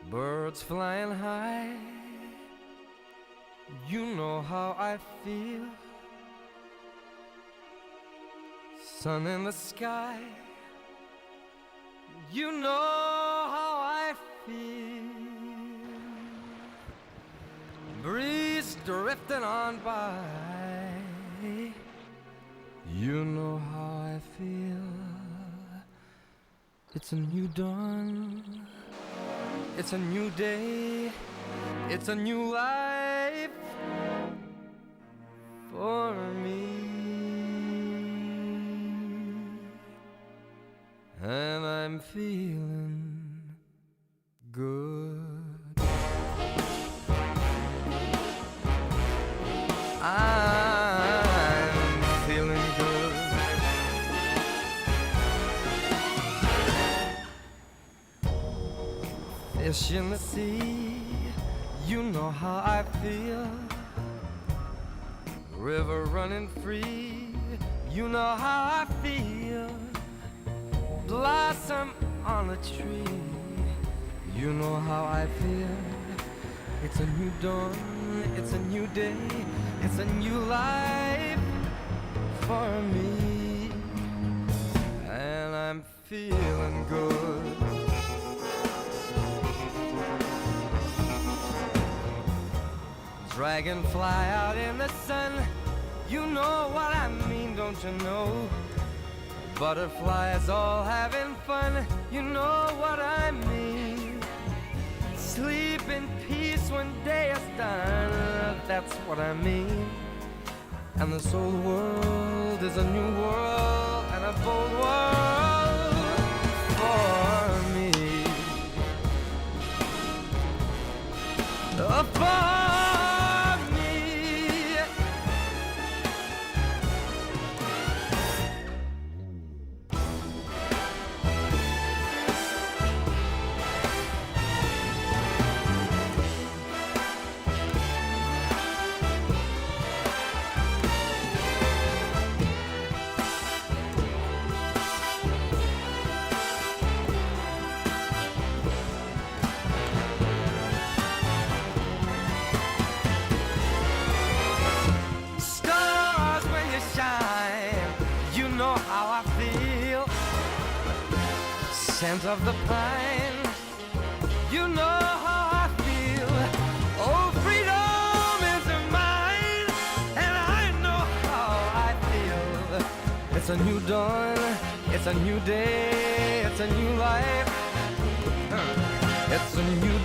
Birds flying high, you know how I feel. Sun in the sky, you know how I feel. Breeze drifting on by, you know how I feel. It's a new dawn, it's a new day, it's a new life for me. And I'm feeling good. I'm feeling good. Fish in the sea, you know how I feel. River running free, you know how I feel. Blossom on a tree, you know how I feel. It's a new dawn, it's a new day, it's a new life for me. And I'm feeling good. Dragonfly out in the sun, you know what I mean, don't you know? Butterflies all having fun, you know what I mean. Sleep in peace when day is done, that's what I mean. And this old world is a new world and a bold world for me. For scent of the pine, you know how I feel. Oh, freedom is mine, and I know how I feel. It's a new dawn, it's a new day, it's a new life. It's a new